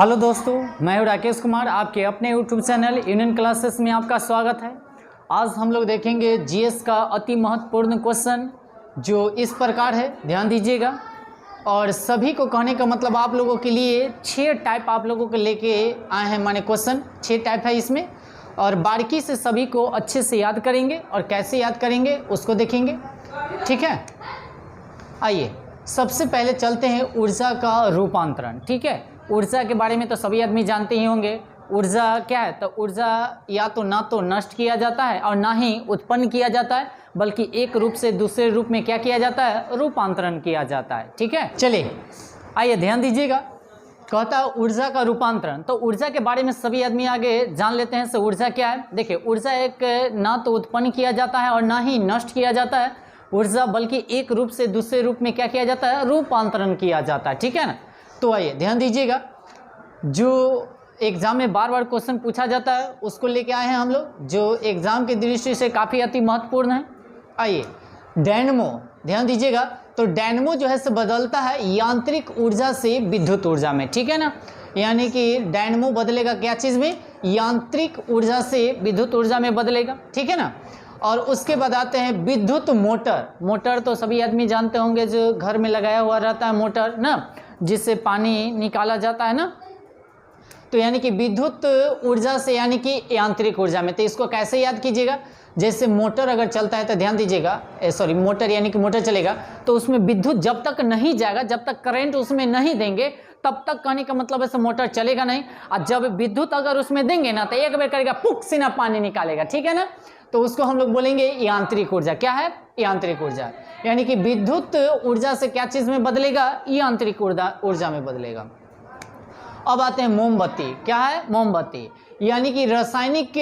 Hello दोस्तों, मैं हूं राकेश कुमार। आपके अपने यूट्यूब चैनल यूनियन क्लासेस में आपका स्वागत है। आज हम लोग देखेंगे जीएस का अति महत्वपूर्ण क्वेश्चन जो इस प्रकार है, ध्यान दीजिएगा। और सभी को कहने का मतलब आप लोगों के लिए 6 टाइप आप लोगों को लेके आए हैं, माने क्वेश्चन 6 टाइप है इसमें, और बारीकी से सभी को अच्छे से याद करेंगे और कैसे याद करेंगे उसको देखेंगे, ठीक है। आइए सबसे पहले चलते हैं ऊर्जा का रूपांतरण, ठीक है। ऊर्जा के बारे में तो सभी आदमी जानते ही होंगे। ऊर्जा क्या है? तो ऊर्जा या तो ना तो नष्ट किया जाता है और ना ही उत्पन्न किया जाता है, बल्कि एक रूप से दूसरे रूप में क्या किया जाता है? रूपांतरण किया जाता है, ठीक है। चलिए आइए ध्यान दीजिएगा, कहता है ऊर्जा का रूपांतरण। तो ऊर्जा के बारे में सभी आदमी आगे जान लेते हैं। तो ऊर्जा क्या है? देखिए, ऊर्जा एक ना तो उत्पन्न किया जाता है और ना ही नष्ट किया जाता है ऊर्जा, बल्कि एक रूप से दूसरे रूप में क्या किया जाता है? रूपांतरण किया जाता है, ठीक है ना। तो आइए ध्यान दीजिएगा, जो एग्जाम में बार बार क्वेश्चन पूछा जाता है उसको लेके आए हैं हम लोग, जो एग्जाम की दृष्टि से काफ़ी अति महत्वपूर्ण है। आइए डायनमो, ध्यान दीजिएगा। तो डायनमो जो है से बदलता है यांत्रिक ऊर्जा से विद्युत ऊर्जा में, ठीक है ना। यानी कि डायनमो बदलेगा क्या चीज़ में? यांत्रिक ऊर्जा से विद्युत ऊर्जा में बदलेगा, ठीक है ना। और उसके बाद आते हैं विद्युत मोटर। मोटर तो सभी आदमी जानते होंगे, जो घर में लगाया हुआ रहता है मोटर ना, जिससे पानी निकाला जाता है ना। तो यानी कि विद्युत ऊर्जा से यानी कि यांत्रिक ऊर्जा में। तो इसको कैसे याद कीजिएगा? जैसे मोटर अगर चलता है तो ध्यान दीजिएगा, सॉरी मोटर यानी कि मोटर चलेगा तो उसमें विद्युत जब तक नहीं जाएगा, जब तक करंट उसमें नहीं देंगे, तब तक कहने का मतलब ऐसे मोटर चलेगा नहीं। और जब विद्युत अगर उसमें देंगे ना तो एक बार करेगा पुक सीना पानी निकालेगा, ठीक है ना। तो उसको हम लोग बोलेंगे यांत्रिक ऊर्जा। क्या है? यांत्रिक ऊर्जा। यानी कि विद्युत ऊर्जा से क्या चीज में बदलेगा? यांत्रिक ऊर्जा में बदलेगा। अब आते हैं मोमबत्ती। क्या है? मोमबत्ती यानी कि रासायनिक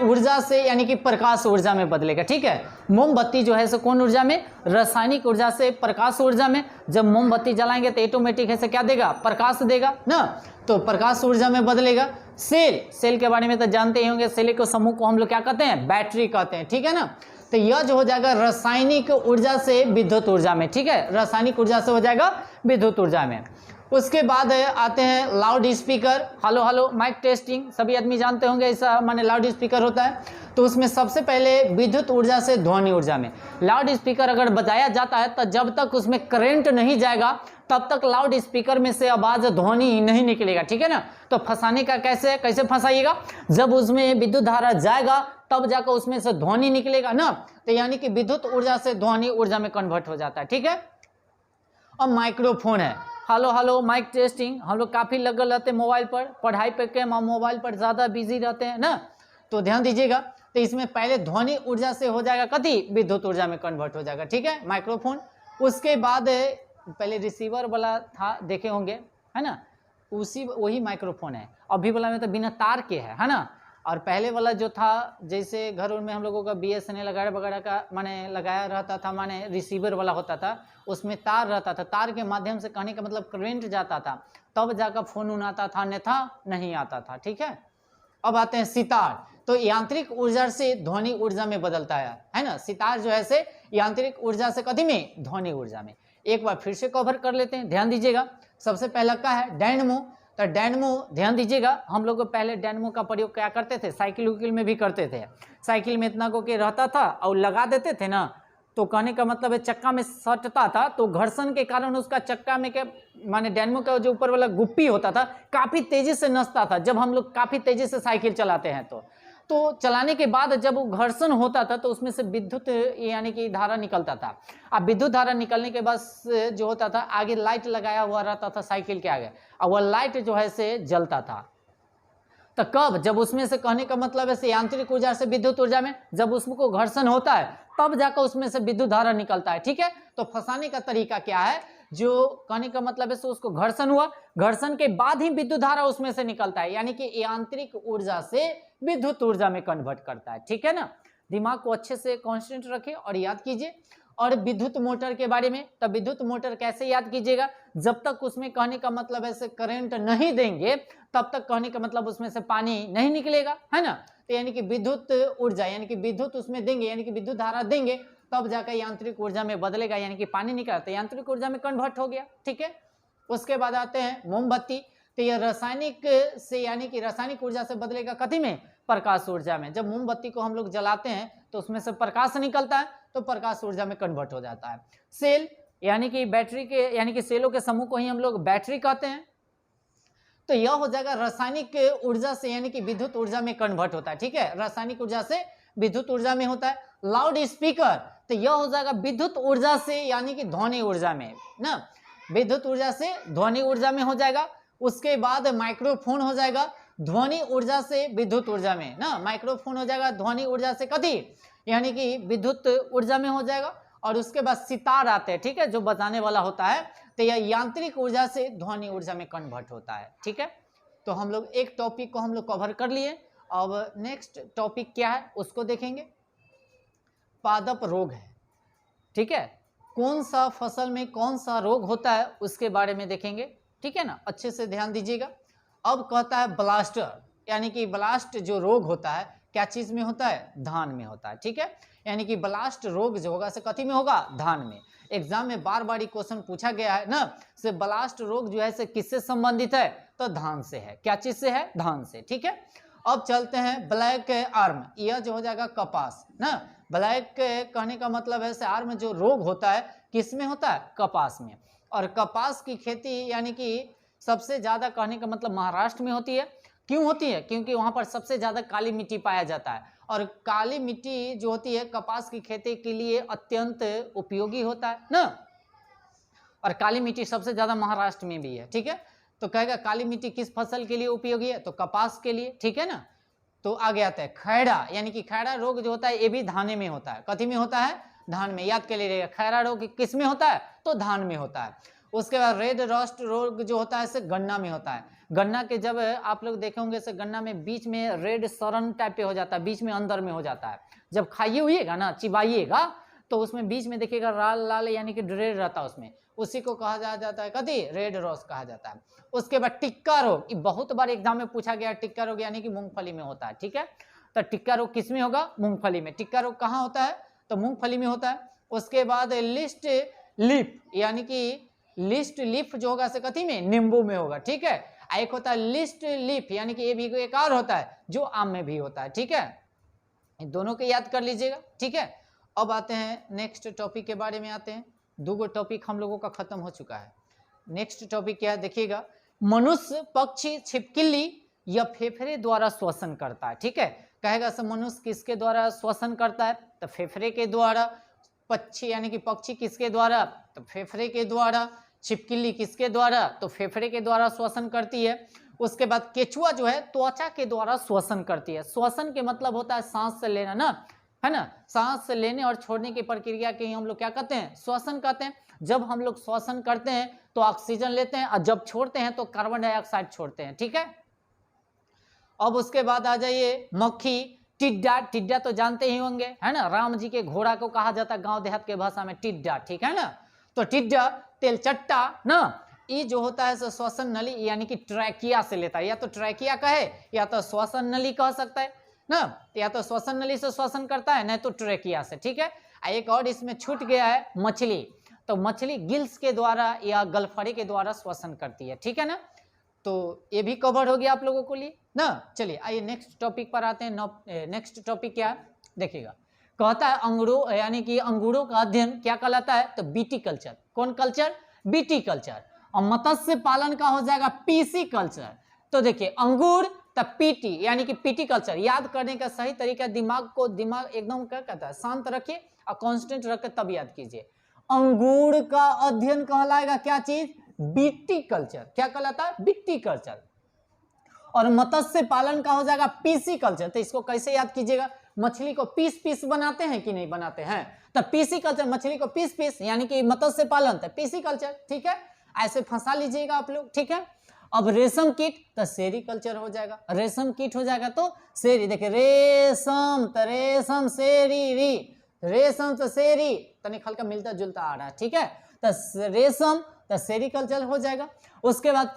ऊर्जा से यानी कि प्रकाश ऊर्जा में बदलेगा, ठीक है। मोमबत्ती जो है सो कौन ऊर्जा में? रासायनिक ऊर्जा से प्रकाश ऊर्जा में। जब मोमबत्ती जलाएंगे तो ऑटोमेटिक है से क्या देगा? प्रकाश देगा ना, तो प्रकाश ऊर्जा में बदलेगा। सेल के बारे में तो जानते ही होंगे, सेल के समूह को हम लोग क्या कहते हैं? बैटरी कहते हैं, ठीक है ना। तो यह जो हो जाएगा रासायनिक ऊर्जा से विद्युत ऊर्जा में, ठीक है। रासायनिक ऊर्जा से हो जाएगा विद्युत ऊर्जा में। उसके बाद आते हैं loud speaker. Hello hello mic testing, सभी आदमी जानते होंगे, ऐसा माने लाउड स्पीकर होता है। तो उसमें सबसे पहले विद्युत ऊर्जा से ध्वनि ऊर्जा में। लाउड स्पीकर अगर बजाया जाता है तो जब तक उसमें करंट नहीं जाएगा तब तक लाउड स्पीकर में से आवाज ध्वनि नहीं निकलेगा, ठीक है ना। तो फंसाने का कैसे फंसाइएगा? जब उसमें विद्युत धारा जाएगा तब जाकर उसमें से ध्वनि निकलेगा ना। तो यानी कि विद्युत ऊर्जा से ध्वनि ऊर्जा में कन्वर्ट हो जाता है, ठीक है। अब माइक्रोफोन है। Hello hello mic testing. हम लोग काफ़ी लगल रहते हैं मोबाइल पर, पढ़ाई पे के मोबाइल पर ज़्यादा बिजी रहते हैं ना। तो ध्यान दीजिएगा, तो इसमें पहले ध्वनि ऊर्जा से हो जाएगा कति? विद्युत ऊर्जा में कन्वर्ट हो जाएगा, ठीक है, माइक्रोफोन। उसके बाद पहले रिसीवर वाला था, देखे होंगे, है ना, वही माइक्रोफोन है। अभी वाला में तो बिना तार के है ना। और पहले वाला जो था, जैसे घरों में हम लोगों का BSNL वगैरह का माने लगाया रहता था, माने रिसीवर वाला होता था, उसमें तार रहता था, तार के माध्यम से कहने का मतलब करंट जाता था, तब जाकर फोन उन आता था, अन्यथा नहीं आता था, ठीक है। अब आते हैं सितार। तो यांत्रिक ऊर्जा से ध्वनि ऊर्जा में बदलता है ना। सितार जो है से यांत्रिक ऊर्जा से कथी में? ध्वनि ऊर्जा में। एक बार फिर से कवर कर लेते हैं, ध्यान दीजिएगा। सबसे पहला क्या है? डायनमो। तो डायनमो ध्यान दीजिएगा, हम लोग पहले डायनमो का प्रयोग क्या करते थे? साइकिल उकिल में भी करते थे। साइकिल में इतना को के रहता था और लगा देते थे ना, तो कहने का मतलब है चक्का में सटता था, तो घर्षण के कारण उसका चक्का में क्या माने डायनमो का जो ऊपर वाला गुप्पी होता था काफ़ी तेजी से नसता था। जब हम लोग काफ़ी तेजी से साइकिल चलाते हैं तो चलाने के बाद जब वो घर्षण होता था तो उसमें से विद्युत यानी कि धारा निकलता था। अब विद्युत धारा निकलने के बाद जो होता था, आगे लाइट लगाया हुआ रहता था साइकिल के आगे, और वह लाइट जो है से जलता था। तो कब? जब उसमें से कहने का मतलब है यांत्रिक ऊर्जा से विद्युत ऊर्जा में, जब उसको घर्षण होता है तब जाकर उसमें से विद्युत धारा निकलता है, ठीक है। तो फंसाने का तरीका क्या है? जो कहने का मतलब है उसको घर्षण हुआ, घर्षण के बाद ही विद्युत धारा उसमें से निकलता है, यानी कि यांत्रिक ऊर्जा से विद्युत ऊर्जा में कन्वर्ट करता है, ठीक है ना। दिमाग को अच्छे से कॉन्स्टेंट रखें और याद कीजिए। और विद्युत मोटर के बारे में, तब विद्युत मोटर कैसे याद कीजिएगा? जब तक उसमें कहने का मतलब ऐसे करंट नहीं देंगे तब तक कहने का मतलब उसमें से पानी नहीं निकलेगा, है ना। तो यानी कि विद्युत ऊर्जा यानी कि विद्युत उसमें देंगे, यानी कि विद्युत धारा देंगे, तब जाकर यांत्रिक ऊर्जा में बदलेगा, यानी कि पानी निकलता है, यांत्रिक ऊर्जा में कन्वर्ट हो गया, ठीक है। उसके बाद आते हैं मोमबत्ती। तो यह रासायनिक से यानी कि रासायनिक ऊर्जा से बदलेगा कथी में, प्रकाश ऊर्जा में। जब मोमबत्ती को हम लोग जलाते हैं तो उसमें से प्रकाश निकलता है तो प्रकाश ऊर्जा में कन्वर्ट हो जाता है। सेल यानी कि बैटरी के यानी कि सेलों के समूह को ही हम लोग बैटरी कहते हैं। तो यह हो जाएगा रासायनिक ऊर्जा से यानी कि विद्युत ऊर्जा में कन्वर्ट होता है। ठीक है, रासायनिक ऊर्जा से विद्युत ऊर्जा में होता है। लाउड स्पीकर, तो यह हो जाएगा विद्युत ऊर्जा से यानी कि ध्वनि ऊर्जा में ना, विद्युत ऊर्जा से ध्वनि ऊर्जा में हो जाएगा। उसके बाद माइक्रोफोन हो जाएगा ध्वनि ऊर्जा से विद्युत ऊर्जा में ना, माइक्रोफोन हो जाएगा ध्वनि ऊर्जा से कथी यानी कि विद्युत ऊर्जा में हो जाएगा। और उसके बाद सितार आते हैं, ठीक है, जो बजाने वाला होता है, तो यह यांत्रिक ऊर्जा से ध्वनि ऊर्जा में कन्वर्ट होता है। ठीक है, तो हम लोग एक टॉपिक को हम लोग कवर कर लिए। अब नेक्स्ट टॉपिक क्या है उसको देखेंगे। पादप रोग है। ठीक है, कौन सा फसल में कौन सा रोग होता है उसके बारे में देखेंगे। ठीक है ना, अच्छे से ध्यान दीजिएगा। अब कहता है ब्लास्टर, यानी कि ब्लास्ट जो रोग होता है क्या चीज में होता है, धान में होता है। ठीक है, यानी कि ब्लास्ट रोग जो होगा से कथी में होगा, धान में। एग्जाम में बार बार क्वेश्चन पूछा गया है ना, से ब्लास्ट रोग जो है से किससे संबंधित है, तो धान से है। क्या चीज से है, धान से। ठीक है, अब चलते हैं ब्लैक आर्म, यह जो हो जाएगा कपास ना। ब्लैक कहने का मतलब है से आर्म जो रोग होता है किस में होता है, कपास में। और कपास की खेती यानी कि सबसे ज्यादा कहने का मतलब महाराष्ट्र में होती है। क्यों होती है, क्योंकि वहां पर सबसे ज्यादा काली मिट्टी पाया जाता है। और काली मिट्टी जो होती है कपास की खेती के लिए अत्यंत उपयोगी होता है ना। और काली मिट्टी सबसे ज्यादा महाराष्ट्र में भी है। ठीक है, तो कहेगा काली मिट्टी किस फसल के लिए उपयोगी है, तो कपास के लिए। ठीक है ना, तो आगे आता है खैरा, यानी कि खैरा रोग जो होता है ये भी धाने में होता है। कथी में होता है, धान में। याद के लिए रहेगा, खैरा रोग किस में होता है, तो धान में होता है। उसके बाद रेड रस्ट रोग जो होता है गन्ना में होता है। गन्ना के जब आप लोग देखे होंगे से गन्ना में बीच में रेड सरन टाइप पे हो जाता है, बीच में अंदर में हो जाता है। जब खाइए हुईएगा ना, चिबाइएगा, तो उसमें बीच में देखिएगा लाल लाल यानी कि रेड रहता है उसमें, उसी को कहा जाता है कथी, रेड रॉस कहा जाता है। उसके बाद टिक्का रोग, बहुत बार एग्जाम में पूछा गया, टिक्का रोग यानी कि मूंगफली में होता है। ठीक है, तो टिक्का रोग किस में होगा, मूंगफली में। टिक्का रोग कहाँ होता है, तो मूंगफली में होता है। उसके बाद लिस्ट लीफ, यानी कि लिस्ट लीफ जो होगा से कथी में, नींबू में होगा। ठीक है, एक होता है लिस्ट लीफ यानी कि ये भी एक और होता है जो आम में भी होता है। ठीक है, दोनों को याद कर लीजिएगा। ठीक है, अब आते हैं नेक्स्ट टॉपिक के बारे में आते हैं। दो टॉपिक हम लोगों का खत्म हो चुका है। नेक्स्ट टॉपिक क्या है देखिएगा, मनुष्य, पक्षी, छिपकली या फेफड़े द्वारा श्वसन करता है। ठीक है, कहेगा सर मनुष्य किसके द्वारा श्वसन करता है, तो फेफड़े के द्वारा। पक्षी यानी कि पक्षी किसके द्वारा, तो फेफड़े के द्वारा। छिपकली किसके द्वारा, तो फेफड़े के द्वारा श्वसन करती है। उसके बाद केचुआ जो है त्वचा के द्वारा श्वसन करती है। श्वसन के मतलब होता है सांस से लेना ना, है ना, सांस लेने और छोड़ने की प्रक्रिया के ही हम लोग क्या कहते हैं, श्वसन कहते हैं। जब हम लोग श्वसन करते हैं तो ऑक्सीजन लेते हैं, और जब छोड़ते हैं तो कार्बन डाइऑक्साइड छोड़ते हैं। ठीक है, अब उसके बाद आ जाइए मक्खी, टिड्डा। टिड्डा तो जानते ही होंगे, है ना, राम जी के घोड़ा को कहा जाता है गांव देहात के भाषा में टिड्डा। ठीक है ना, तो टिड्डा, तेलचट्टा ना, ये जो होता है श्वसन नली यानी कि ट्रैकिया से लेता है। या तो ट्रैकिया कहे या तो श्वसन नली कह सकता है ना, या तो श्वसन नली से श्वसन करता है, नहीं तो ट्रैकिया से। ठीक है, एक और इसमें छूट गया है मछली, तो मछली गिल्स के द्वारा या गलफड़े के द्वारा श्वसन करती है। ठीक है ना, तो ये भी कवर हो गया आप लोगों को लिए ना। चलिए आइए नेक्स्ट टॉपिक पर आते हैं। नेक्स्ट टॉपिक क्या है देखिएगा, कहता है अंगूरों यानी कि अंगूरों का अध्ययन क्या कहलाता है, तो बीटी कल्चर। कौन कल्चर, बीटी कल्चर। और मत्स्य पालन का हो जाएगा पीसी कल्चर। तो देखिए अंगूर तब पीटी यानी कि पीटी कल्चर। याद करने का सही तरीका, दिमाग एकदम क्या कहता है, शांत रखिए और कांस्टेंट रख तब याद कीजिए। अंगूर का अध्ययन कहलाएगा क्या चीज, बीटी कल्चर। क्या कहलाता है, बीटी कल्चर। और मत्स्य पालन का हो जाएगा पीसी कल्चर। तो इसको कैसे याद कीजिएगा, मछली को पीस पीस बनाते हैं कि नहीं बनाते हैं, तो पीसी कल्चर मछली को पीस पीस यानी कि मत्स्य पालन, तो पीसी कल्चर। ठीक है, ऐसे फंसा लीजिएगा आप लोग। ठीक है, अब रेशम कीट तो सेरी कल्चर हो जाएगा। रेशम कीट हो जाएगा तो सेरी। देखिए रेशम तो रेशम, सेरी री, रेशम तो सेरी, तनिक हल्का मिलता जुलता आ रहा है। ठीक है, तो रेशम तो सेरीकल्चर हो जाएगा। उसके बाद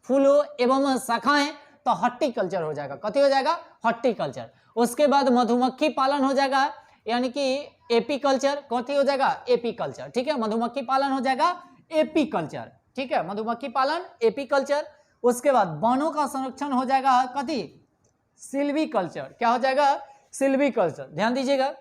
फूलों एवं शाखाएं तो हॉर्टिकल्चर हो जाएगा। कथी हो जाएगा, हॉर्टिकल्चर। उसके बाद मधुमक्खी पालन हो जाएगा यानी कि एपीकल्चर। कथी हो जाएगा, एपीकल्चर। ठीक है, मधुमक्खी पालन हो जाएगा एपीकल्चर। ठीक है, मधुमक्खी पालन एपीकल्चर। उसके बाद वनों का संरक्षण हो जाएगा कथी, सिल्वीकल्चर। क्या हो जाएगा, सिल्वीकल्चर, ध्यान दीजिएगा।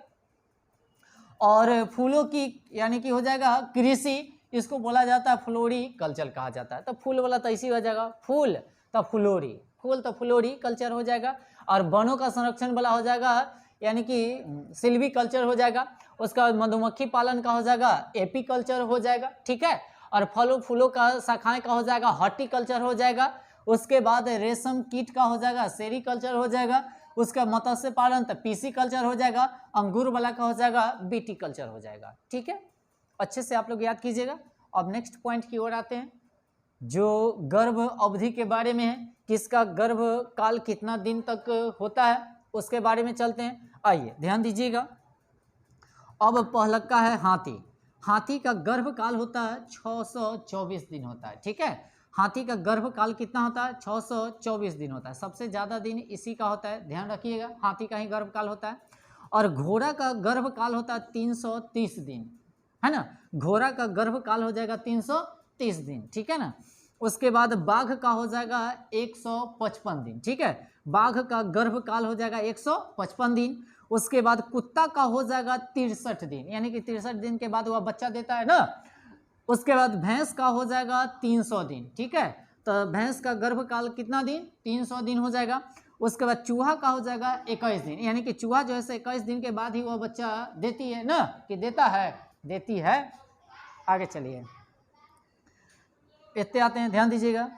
और फूलों की यानी कि हो जाएगा कृषि, इसको बोला जाता है फ्लोरीकल्चर कहा जाता है। तो फूल वाला तो इसी हो जाएगा, फूल तो फ्लोरी, फूल तो फ्लोरी कल्चर हो जाएगा। और वनों का संरक्षण वाला हो जाएगा यानी कि सिल्वीकल्चर हो जाएगा। उसका बाद मधुमक्खी पालन का हो जाएगा एपीकल्चर हो जाएगा, ठीक है। और फलों फूलों का शाखाएं का हो जाएगा हॉर्टिकल्चर हो जाएगा। उसके बाद रेशम कीट का हो जाएगा सेरीकल्चर हो जाएगा। उसका मत्स्य पालन तो पीसीकल्चर हो जाएगा। अंगूर वाला का हो जाएगा बीटीकल्चर हो जाएगा, ठीक है। अच्छे से आप लोग याद कीजिएगा। अब नेक्स्ट पॉइंट की ओर आते हैं, जो गर्भ अवधि के बारे में है, किसका गर्भ काल कितना दिन तक होता है उसके बारे में चलते हैं। आइए ध्यान दीजिएगा। अब पहलका है हाथी। हाथी का गर्भ काल होता है 624 दिन होता है, ठीक है। हाथी का गर्भ काल कितना होता है, 624 दिन होता है। सबसे ज़्यादा दिन इसी का होता है, ध्यान रखिएगा, हाथी का ही गर्भ काल होता है। और घोड़ा का गर्भ काल होता है 330 दिन, है ना। घोड़ा का गर्भ काल हो जाएगा 330 दिन, ठीक है ना। उसके बाद बाघ का हो जाएगा 155 दिन, ठीक है। बाघ का गर्भ काल हो जाएगा 155 दिन। उसके बाद कुत्ता का हो जाएगा 63 दिन, यानी कि 63 दिन के बाद वह बच्चा देता है ना। उसके बाद भैंस का हो जाएगा 300 दिन, ठीक है। तो भैंस का गर्भ काल कितना दिन, 300 दिन हो जाएगा। उसके बाद चूहा का हो जाएगा 21 दिन, यानी कि चूहा जो है 21 दिन के बाद ही वह बच्चा देती है ना, कि देता है, देती है। आगे चलिए, इतने आते हैं, ध्यान दीजिएगा।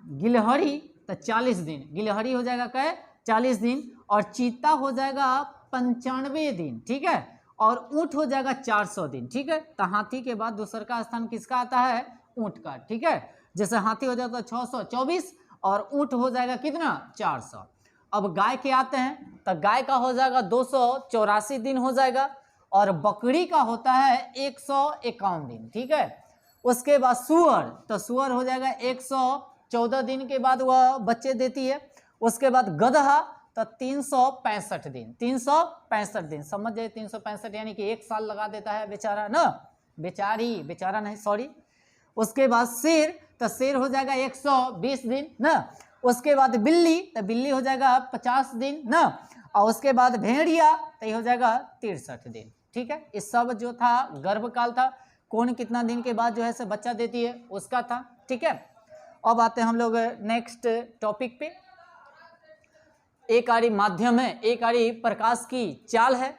गिलहरी तो 40 दिन, गिलहरी हो जाएगा क्या, 40 दिन। और चीता हो जाएगा 95 दिन, ठीक है। और ऊँट हो जाएगा 400 दिन, ठीक है। तो हाथी के बाद दूसरा का स्थान किसका आता है, ऊँट का, ठीक है। जैसे हाथी हो जाता है 624 और ऊँट हो जाएगा कितना, 400। अब गाय के आते हैं, तो गाय का हो जाएगा 284 दिन हो जाएगा। और बकरी का होता है 151 दिन, ठीक है। उसके बाद सुअर, तो सुअर हो जाएगा 114 दिन के बाद वह बच्चे देती है। उसके बाद गधा तो 365 दिन, 365 दिन, समझ जाइए 365 यानी कि 1 साल लगा देता है बेचारा ना, बेचारी, बेचारा नहीं सॉरी। उसके बाद शेर, तो शेर हो जाएगा 120 दिन ना। उसके बाद बिल्ली, तो बिल्ली हो जाएगा 50 दिन ना। और उसके बाद भेड़िया, तो ये हो जाएगा 63 दिन, ठीक है। ये सब जो था गर्भकाल था, कौन कितना दिन के बाद जो है से बच्चा देती है उसका था, ठीक है। अब आते हैं हम लोग नेक्स्ट टॉपिक पे। एक आरी माध्यम है, एक आरी प्रकाश की चाल है।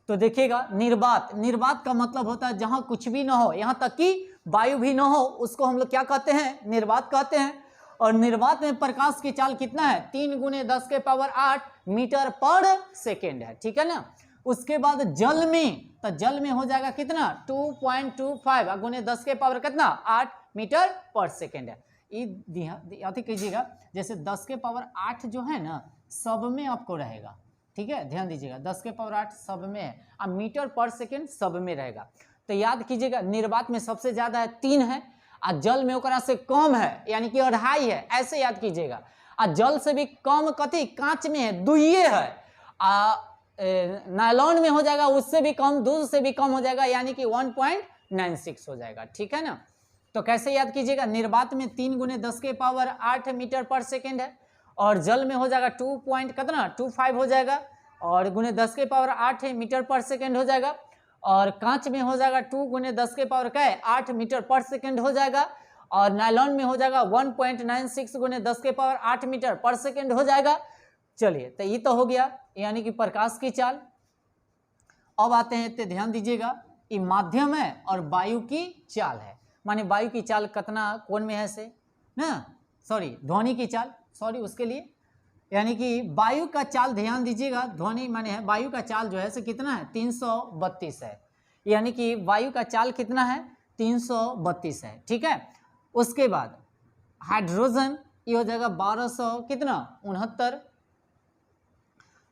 तो देखिएगा, निर्वात, निर्वात का मतलब होता है जहां कुछ भी ना हो, यहाँ तक कि वायु भी ना हो, उसको हम लोग क्या कहते हैं, निर्वात कहते हैं। और निर्वात में प्रकाश की चाल कितना है, 3 × 10⁸ मीटर पर सेकेंड है, ठीक है ना। उसके बाद जल में, तो जल में हो जाएगा कितना, 2.25 × 10⁸ कितना, 8 मीटर पर सेकेंड है। ये कीजिएगा, जैसे 10⁸ जो है ना सब में आपको रहेगा, ठीक है, ध्यान दीजिएगा, 10⁸ सब में है, और मीटर पर सेकेंड सब में रहेगा। तो याद कीजिएगा, निर्वात में सबसे ज्यादा है 3 है, और जल में ओकरा से कम है यानी कि 2.5 है, ऐसे याद कीजिएगा। और जल से भी कम कथी, कांच में है 2 है। नायलॉन में हो जाएगा उससे भी कम, दूध से भी कम हो जाएगा, यानी कि 1.96 हो जाएगा, ठीक है ना। तो कैसे याद कीजिएगा, निर्वात में 3 × 10⁸ मीटर पर सेकेंड है, और जल में हो जाएगा 2.25 हो जाएगा, और × 10⁸ मीटर पर सेकेंड हो जाएगा। और कांच में हो जाएगा 2 × 10⁸ मीटर पर सेकेंड हो जाएगा। और नायलॉन में हो जाएगा 1.96 × 10⁸ मीटर पर सेकेंड हो जाएगा। चलिए, तो ये तो हो गया यानी कि प्रकाश की चाल। अब आते हैं, तो ध्यान दीजिएगा, ये माध्यम है और वायु की चाल है। माने वायु की चाल कितना कोण में है से ना, सॉरी ध्वनि की चाल, सॉरी उसके लिए, यानी कि वायु का चाल ध्यान दीजिएगा, ध्वनि माने है वायु का चाल जो है से कितना है, 332 है, यानी कि वायु का चाल कितना है, 332 है, ठीक है। उसके बाद हाइड्रोजन, ये हो जाएगा 1200 कितना 69,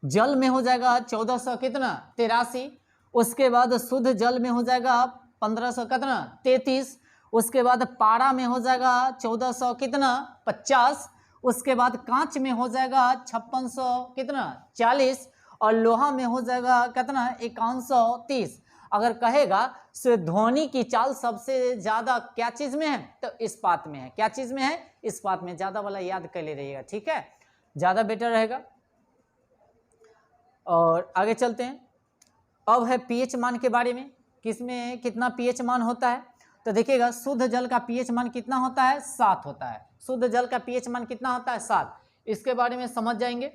जल में हो जाएगा 1400 कितना 83, उसके बाद शुद्ध जल में हो जाएगा 1500 कितना 33, उसके बाद पारा में हो जाएगा 1400 कितना 50, उसके बाद कांच में हो जाएगा 5600 कितना 40, और लोहा में हो जाएगा कितना 5130, अगर कहेगा से ध्वनि की चाल सबसे ज़्यादा क्या चीज़ में है, तो इस्पात में है। क्या चीज़ में है? इस्पात में। ज़्यादा वाला याद कर ले रहिएगा, ठीक है, ज़्यादा बेटर रहेगा। और आगे चलते हैं। अब है पीएच मान के बारे में, किसमें कितना पीएच मान होता है। तो देखिएगा शुद्ध जल का पीएच मान कितना होता है? 7 होता है। शुद्ध जल का पीएच मान कितना होता है? 7। इसके बारे में समझ जाएंगे।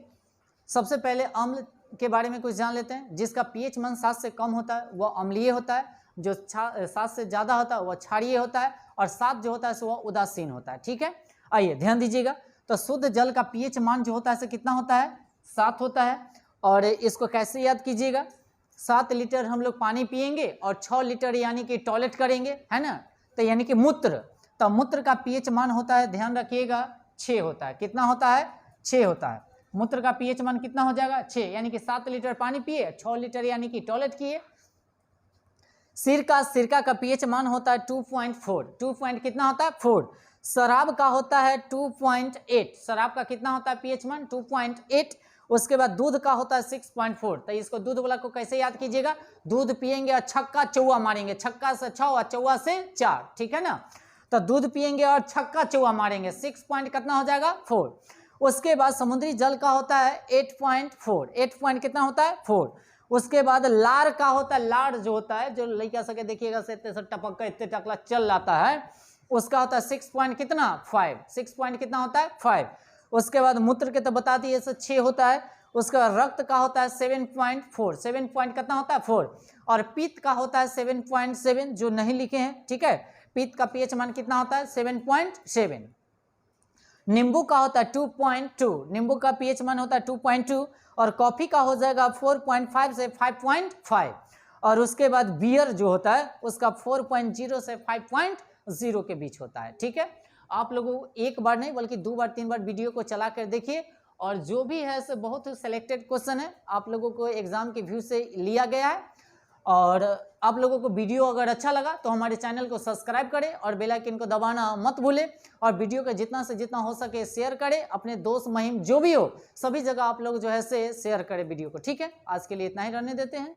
सबसे पहले अम्ल के बारे में कुछ जान लेते हैं। जिसका पीएच मान 7 से कम होता है वह अम्लीय होता है, जो 7 से ज़्यादा होता है वह क्षारीय होता है, और 7 जो होता है वह उदासीन होता है, ठीक है। आइए ध्यान दीजिएगा। तो शुद्ध जल का पीएच मान जो होता है कितना होता है? 7 होता है। और इसको कैसे याद कीजिएगा? 7 लीटर हम लोग पानी पिएंगे और 6 लीटर यानी कि टॉयलेट करेंगे, है ना, तो यानी कि मूत्र। तो मूत्र का पीएच मान होता है, ध्यान रखिएगा, 6 होता है। कितना होता है? 6 होता है। मूत्र का पीएच मान कितना हो जाएगा? 6, यानी कि 7 लीटर पानी पिए, 6 लीटर यानी कि टॉयलेट किए। सिरका का पीएच मान होता है 2.4। 2 पॉइंट कितना होता है? 4। शराब का होता है 2.8। शराब का कितना होता है पीएच मान? 2.8। उसके बाद दूध का होता है 6.4। तो इसको दूध वाला को कैसे याद कीजिएगा? दूध पिएंगे और छक्का चौवा मारेंगे, छक्का से 6 और चौवा से 4, ठीक है ना। तो दूध पिएंगे और छक्का चौवा मारेंगे, 6 पॉइंट कितना हो जाएगा? 4। उसके बाद समुद्री जल का होता है 8.4। 8 पॉइंट कितना होता है? 4। उसके बाद लार का होता है, लार जो होता है, जो लड़का सके देखिएगा से टपक का इतने टकला चल जाता है, उसका होता है 6 पॉइंट कितना? 5। 6 पॉइंट कितना होता है? 5। उसके बाद मूत्र के तो बता दिए 6 होता है। उसके बाद रक्त का होता है 7.4। 7 पॉइंट कितना होता है? 4। और पित्त का होता है 7.7, जो नहीं लिखे हैं, ठीक है। पित्त का पीएच मान कितना होता है? 7.7। नींबू का होता है 2.2। नींबू का पीएच मान होता है 2.2। और कॉफी का हो जाएगा 4.5 से 5.5। और उसके बाद बियर जो होता है उसका 4.0 से 5.0 के बीच होता है, ठीक है। आप लोगों एक बार नहीं बल्कि 2 बार 3 बार वीडियो को चला कर देखिए, और जो भी है से बहुत ही सिलेक्टेड क्वेश्चन है, आप लोगों को एग्जाम के व्यू से लिया गया है। और आप लोगों को वीडियो अगर अच्छा लगा तो हमारे चैनल को सब्सक्राइब करें और बेल आइकन को दबाना मत भूलें, और वीडियो को जितना से जितना हो सके शेयर करें। अपने दोस्त महिम जो भी हो सभी जगह आप लोग जो है से शेयर करें वीडियो को, ठीक है। आज के लिए इतना ही रहने देते हैं।